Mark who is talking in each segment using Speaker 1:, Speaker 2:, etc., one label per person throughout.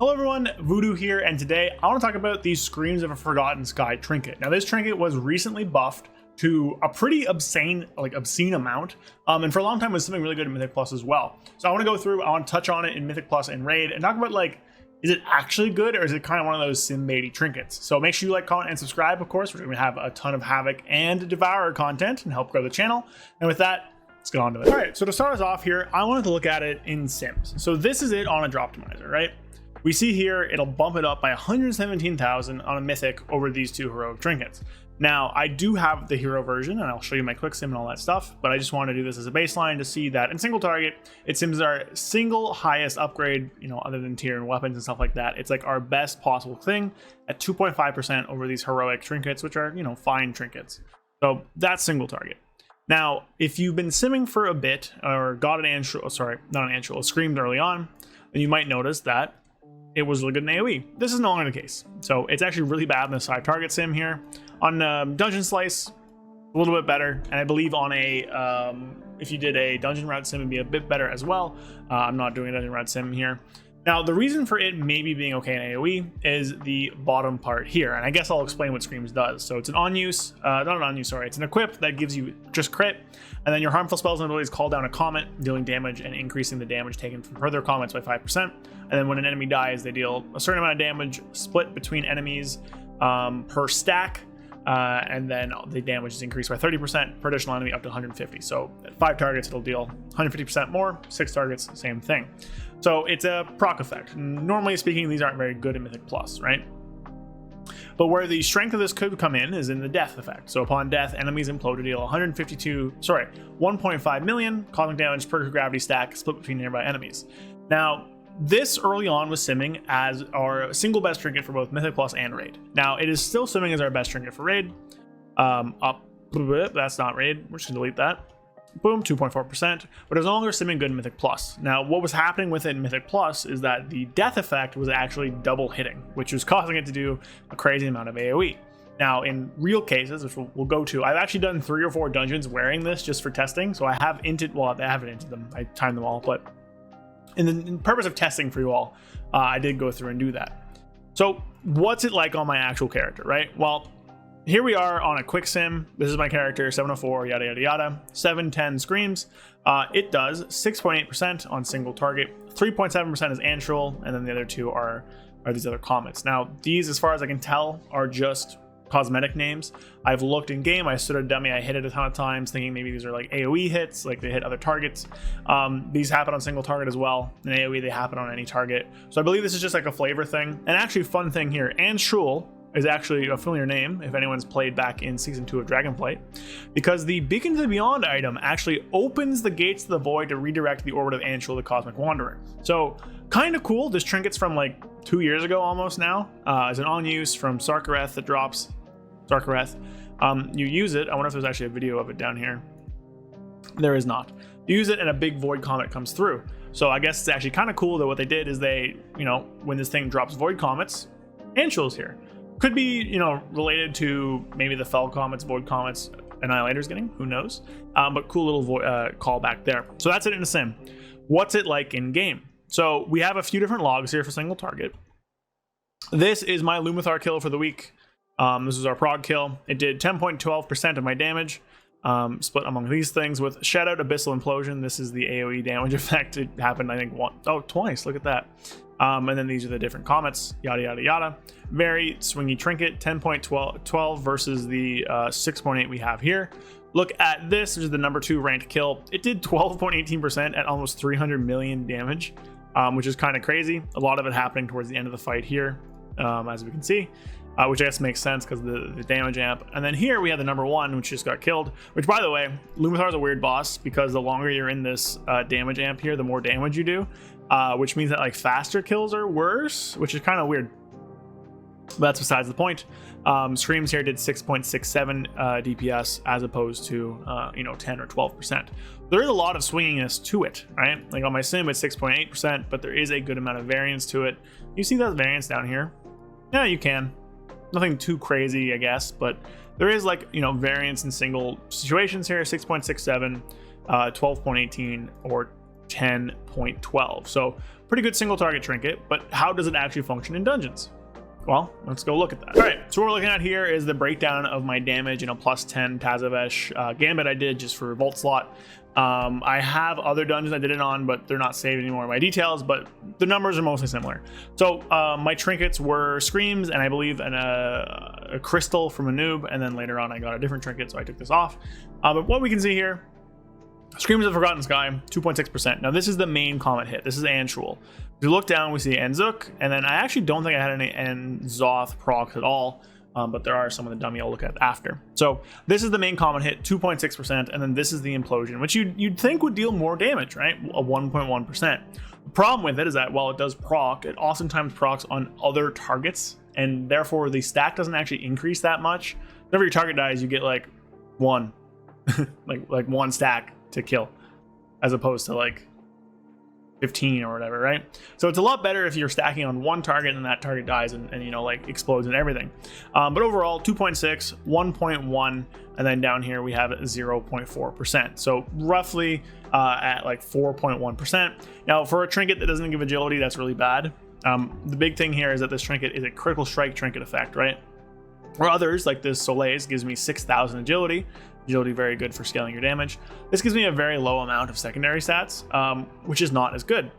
Speaker 1: Hello everyone, Voodoo here, and today I want to talk about the Screams of a Forgotten Sky trinket. Now this trinket was recently buffed to a pretty obscene amount, and for a long time was something really good in Mythic Plus as well. So I want to go through, I want to touch on it in Mythic Plus and Raid, and talk about is it actually good, or is it kind of one of those sim-baity trinkets? So make sure you like, comment, and subscribe, of course. We're going to have a ton of Havoc and Devourer content and help grow the channel. And with that, let's get on to it. All right, so to start us off here, I wanted to look at it in Sims. So this is it on a Droptimizer, right? We see here, it'll bump it up by 117,000 on a Mythic over these two heroic trinkets. Now, I do have the hero version, and I'll show you my quick sim and all that stuff, but I just want to do this as a baseline to see that in single target, it seems our single highest upgrade, other than tier and weapons and stuff like that. It's like our best possible thing at 2.5% over these heroic trinkets, which are, fine trinkets. So that's single target. Now, if you've been simming for a bit, or got a screamed early on, then you might notice that it was really good in AoE. This is no longer the case. So it's actually really bad in the side target sim here. On Dungeon Slice, a little bit better. And I believe on if you did a Dungeon Route sim, it'd be a bit better as well. I'm not doing a Dungeon Route sim here. Now, the reason for it maybe being okay in AoE is the bottom part here. And I guess I'll explain what Screams does. So it's an on-use, not an on-use, sorry. It's an equip that gives you just crit. And then your harmful spells and abilities call down a comet, dealing damage and increasing the damage taken from further comets by 5%. And then when an enemy dies, they deal a certain amount of damage split between enemies per stack. And then the damage is increased by 30% per additional enemy up to 150. So at 5 targets, it'll deal 150% more, 6 targets, same thing. So it's a proc effect. Normally speaking, these aren't very good in Mythic Plus, right? But where the strength of this could come in is in the death effect. So upon death, enemies implode to deal 1.5 million cosmic damage per gravity stack split between nearby enemies. Now, this early on was simming as our single best trinket for both Mythic Plus and Raid. Now, it is still simming as our best trinket for Raid. That's not Raid. We're just gonna delete that. Boom, 2.4%, but it's no longer simming good in Mythic Plus. Now, what was happening with it in Mythic Plus is that the death effect was actually double hitting, which was causing it to do a crazy amount of AoE. Now, in real cases, which we'll go to, I've actually done 3 or 4 dungeons wearing this just for testing. So I have inted, well, I haven't inted them, I timed them all, but in the purpose of testing for you all, I did go through and do that. So what's it like on my actual character, right? Well, here we are on a quick sim. This is my character, 704, yada, yada, yada. 710 Screams. It does 6.8% on single target. 3.7% is Antral, and then the other 2 are these other comets. Now, these, as far as I can tell, are just cosmetic names. I've looked in game, I stood a dummy, I hit it a ton of times thinking maybe these are like AoE hits, like they hit other targets. These happen on single target as well. In AoE, they happen on any target. So I believe this is just like a flavor thing. And actually, fun thing here, Antral is actually a familiar name if anyone's played back in season 2 of Dragonflight, because the Beacon to the Beyond item actually opens the gates to the void to redirect the orbit of Antral, the Cosmic Wanderer. So kind of cool. This trinket's from like 2 years ago almost now. It's an on-use from Sarkareth that drops. Sarkareth. You use it. I wonder if there's actually a video of it down here. There is not. You use it and a big void comet comes through. So I guess it's actually kind of cool that what they did is they, when this thing drops void comets, Antral's here. Could be, related to maybe the Fell comets, void comets, Annihilator's getting, who knows? But cool little call back there. So that's it in a sim. What's it like in game? So we have a few different logs here for single target. This is my Lumathar kill for the week. This is our prog kill. It did 10.12% of my damage, split among these things with Shadow Abyssal Implosion. This is the AoE damage effect. It happened, I think, twice. Look at that. And then these are the different comets, yada, yada, yada. Very swingy trinket, 10.12 versus the 6.8 we have here. Look at this. This is the number 2 ranked kill. It did 12.18% at almost 300 million damage, which is kind of crazy. A lot of it happening towards the end of the fight here, as we can see. Which I guess makes sense because the damage amp. And then here we have the number 1, which just got killed. Which, by the way, Lumathar is a weird boss because the longer you're in this damage amp here, the more damage you do. Which means that faster kills are worse, which is kind of weird. But that's besides the point. Screams here did 6.67 DPS as opposed to 10 or 12%. There is a lot of swinginess to it, right? Like on my sim, it's 6.8%, but there is a good amount of variance to it. You see that variance down here? Yeah, you can. Nothing too crazy, I guess, but there is variance in single situations here. 6.67, 12.18, or 10.12. So pretty good single target trinket, but how does it actually function in dungeons? Well, let's go look at that. All right, so what we're looking at here is the breakdown of my damage in a plus 10 Tazavesh gambit I did just for Vault Slot. I have other dungeons I did it on, but they're not saved anymore in my details, but the numbers are mostly similar. So my trinkets were Screams, and I believe a crystal from a noob, and then later on I got a different trinket, so I took this off. But what we can see here, Screams of Forgotten Sky, 2.6%. Now this is the main comet hit. This is Anshul. If you look down, we see Anzuk, and then I actually don't think I had any Anzoth procs at all, but there are some of the dummy I'll look at after. So this is the main comet hit, 2.6%, and then this is the implosion, which you'd think would deal more damage, right? A 1.1%. The problem with it is that while it does proc, it oftentimes procs on other targets, and therefore the stack doesn't actually increase that much. Whenever your target dies, you get like one, like one stack to kill, as opposed to like 15 or whatever, right? So it's a lot better if you're stacking on one target and that target dies and you know, like explodes and everything. But overall 2.6, 1.1, and then down here we have 0.4%. So roughly at like 4.1%. Now for a trinket that doesn't give agility, that's really bad. The big thing here is that this trinket is a critical strike trinket effect, right? Or others like this Soleil's gives me 6,000 agility. Agility very good for scaling your damage. This gives me a very low amount of secondary stats, which is not as good.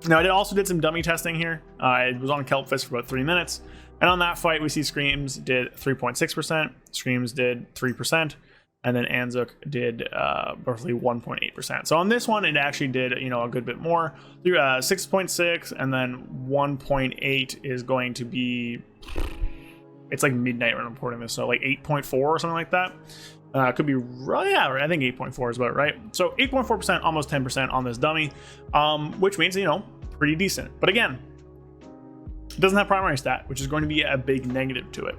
Speaker 1: Now I also did some dummy testing here. I was on Kelpfist for about 3 minutes, and on that fight we see Screams did 3.6%, Screams did 3%, and then Anzuk did roughly 1.8%. So on this one it actually did, you know, a good bit more. 6.6, and then 1.8 is going to be, it's like midnight when I'm reporting this, so like 8.4 or something like that. Could be right, yeah, I think 8.4 is about right. So 8.4%, almost 10% on this dummy, which means, you know, pretty decent. But again, it doesn't have primary stat, which is going to be a big negative to it.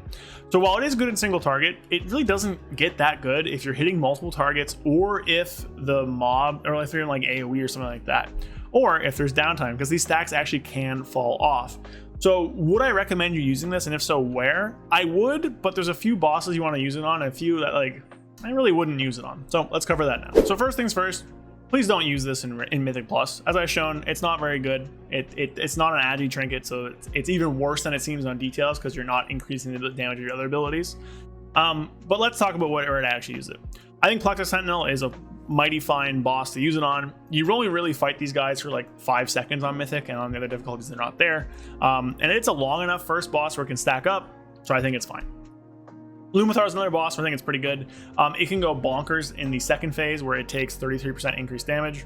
Speaker 1: So while it is good in single target, it really doesn't get that good if you're hitting multiple targets, or if the mob, or if you're in like AoE or something like that, or if there's downtime, because these stacks actually can fall off. So would I recommend you using this, and if so, where? I would, but there's a few bosses you want to use it on, and a few that like I really wouldn't use it on. So let's cover that now. So first things first, please don't use this in Mythic Plus. As I've shown, it's not very good. It's not an agi trinket, so it's even worse than it seems on details, because you're not increasing the damage of your other abilities. But let's talk about where to actually use it. I think Plexus Sentinel is a mighty fine boss to use it on. You only really fight these guys for like 5 seconds on Mythic, and on the other difficulties they're not there. And it's a long enough first boss where it can stack up, so I think it's fine. Lumithar's is another boss where I think it's pretty good. It can go bonkers in the second phase where it takes 33% increased damage.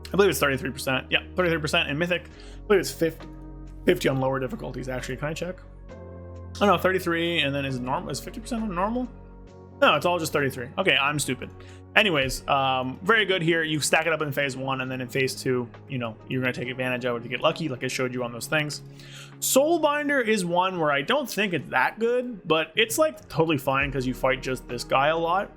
Speaker 1: I believe it's 33%. Yeah, 33% in Mythic. I believe it's 50 on lower difficulties, actually. Can I check? Oh no, 33, and then is it normal? Is 50% on normal? No, it's all just 33. Okay, I'm stupid. Anyways, very good here. You stack it up in phase 1, and then in phase 2, you know, you're going to take advantage of it if you get lucky, like I showed you on those things. Soulbinder is one where I don't think it's that good, but it's like totally fine because you fight just this guy a lot.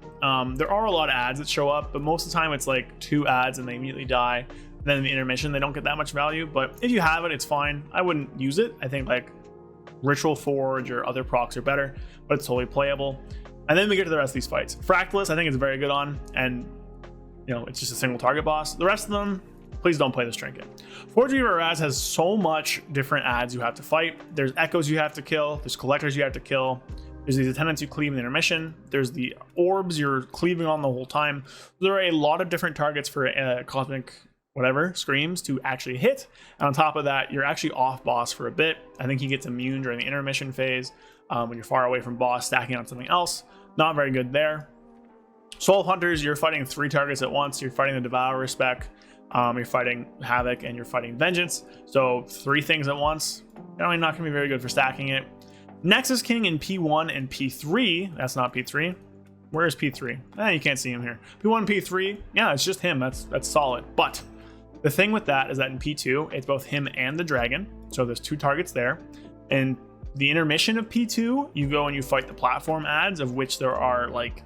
Speaker 1: There are a lot of ads that show up, but most of the time it's like 2 ads and they immediately die. And then in the intermission, they don't get that much value, but if you have it, it's fine. I wouldn't use it. I think like Ritual Forge or other procs are better, but it's totally playable. And then we get to the rest of these fights. Fractalus, I think, is very good on, and you know, it's just a single target boss. The rest of them, please don't play this trinket. Forge Reaver Raz has so much different ads you have to fight. There's echoes you have to kill. There's collectors you have to kill. There's these attendants you cleave in the intermission. There's the orbs you're cleaving on the whole time. There are a lot of different targets for cosmic whatever screams to actually hit. And on top of that, you're actually off boss for a bit. I think he gets immune during the intermission phase when you're far away from boss, stacking on something else. Not very good there. Soul Hunters, you're fighting 3 targets at once. You're fighting the Devourer spec, you're fighting Havoc, and you're fighting Vengeance. So 3 things at once. Generally not going to be very good for stacking it. Nexus King in P1 and P3. That's not P3. Where is P3? You can't see him here. P1 and P3. Yeah, it's just him. That's solid. But the thing with that is that in P2, it's both him and the dragon. So there's 2 targets there. And the intermission of P2, you go and you fight the platform ads, of which there are like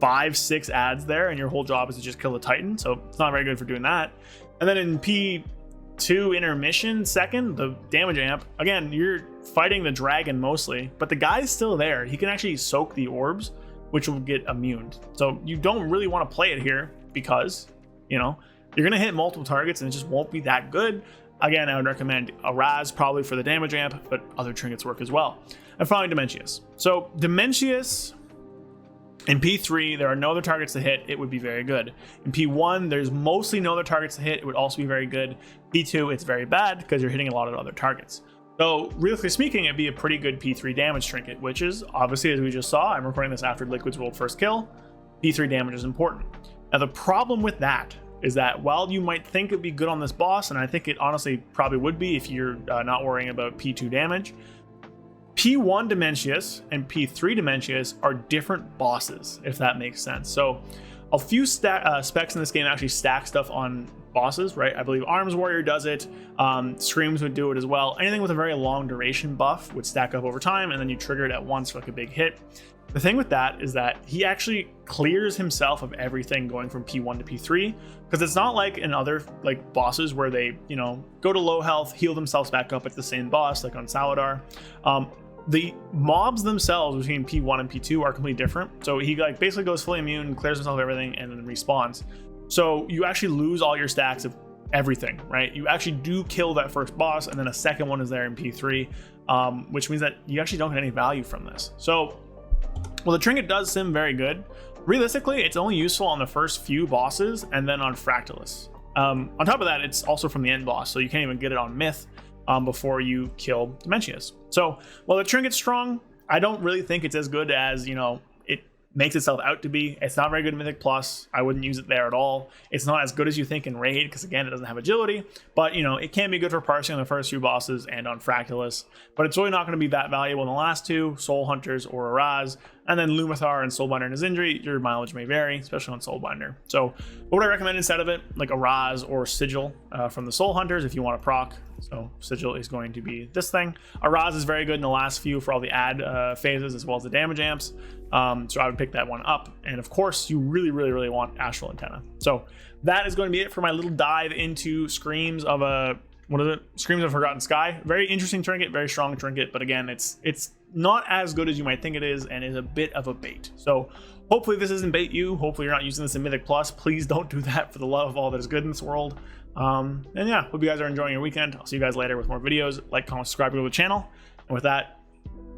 Speaker 1: 5-6 ads there, and your whole job is to just kill the Titan. So it's not very good for doing that. And then in P2 intermission second, the damage amp, again, you're fighting the dragon mostly, but the guy's still there. He can actually soak the orbs, which will get immune. So you don't really want to play it here because, you know, you're going to hit multiple targets and it just won't be that good. Again, I would recommend a Raz probably for the damage amp, but other trinkets work as well. And finally, Dementius. So Dementius in P3, there are no other targets to hit. It would be very good. In P1, there's mostly no other targets to hit. It would also be very good. P2, it's very bad because you're hitting a lot of other targets. So realistically speaking, it'd be a pretty good P3 damage trinket, which is obviously, as we just saw, I'm recording this after Liquid's world first kill. P3 damage is important. Now the problem with that is that while you might think it'd be good on this boss, and I think it honestly probably would be if you're not worrying about P2 damage, P1 Dementius and P3 Dementius are different bosses, if that makes sense. So a few specs in this game actually stack stuff on bosses, right? I believe Arms Warrior does it, Screams would do it as well. Anything with a very long duration buff would stack up over time, and then you trigger it at once for like a big hit. The thing with that is that he actually clears himself of everything going from P1 to P3, because it's not like in other like bosses where they, you know, go to low health, heal themselves back up at the same boss, like on Saladar. The mobs themselves between P1 and P2 are completely different. So he like basically goes fully immune, clears himself of everything, and then respawns. So you actually lose all your stacks of everything, right? You actually do kill that first boss, and then a second one is there in P3, which means that you actually don't get any value from this. So, well, the trinket does sim very good. Realistically, it's only useful on the first few bosses and then on Fractalus. On top of that, it's also from the end boss, so you can't even get it on Myth before you kill Dementius. So while the trinket's strong, I don't really think it's as good as, you know, it makes itself out to be. It's not very good in Mythic Plus. I wouldn't use it there at all. It's not as good as you think in Raid, because again, it doesn't have agility, but you know, it can be good for parsing on the first few bosses and on Fractalus, but it's really not going to be that valuable in the last two, Soul Hunters or Araz. And then Lumathar and Soulbinder in his injury, your mileage may vary, especially on Soulbinder. So what would I recommend instead of it? Like a Raz or Sigil from the Soul Hunters if you want to proc. So Sigil is going to be this thing. A Raz is very good in the last few for all the ad phases as well as the damage amps. So I would pick that one up. And of course, you really, really, really want Astral Antenna. So that is going to be it for my little dive into Screams of Screams of Forgotten Sky. Very interesting trinket, very strong trinket, but again, it's not as good as you might think it is, and is a bit of a bait. So hopefully this doesn't bait you. Hopefully you're not using this in Mythic Plus. Please don't do that for the love of all that is good in this world. And yeah, hope you guys are enjoying your weekend. I'll see you guys later with more videos. Like, comment, subscribe to the channel. And with that,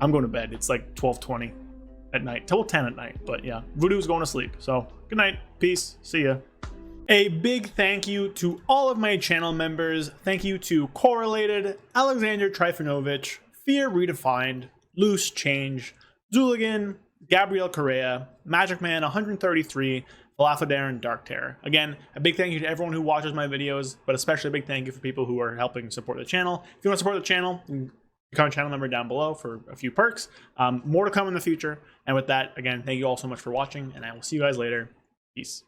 Speaker 1: I'm going to bed. It's like 12:20 at night, till 10 at night. But yeah, Voodoo's going to sleep. So good night, peace, see ya. A big thank you to all of my channel members. Thank you to Correlated, Alexander Trifonovich, Fear Redefined, Loose Change, Zooligan, Gabriel Correa, Magic Man 133, Falafadar, and Dark Terror. Again, a big thank you to everyone who watches my videos, but especially a big thank you for people who are helping support the channel. If you want to support the channel, become a channel member down below for a few perks. More to come in the future. And with that, again, thank you all so much for watching, and I will see you guys later. Peace.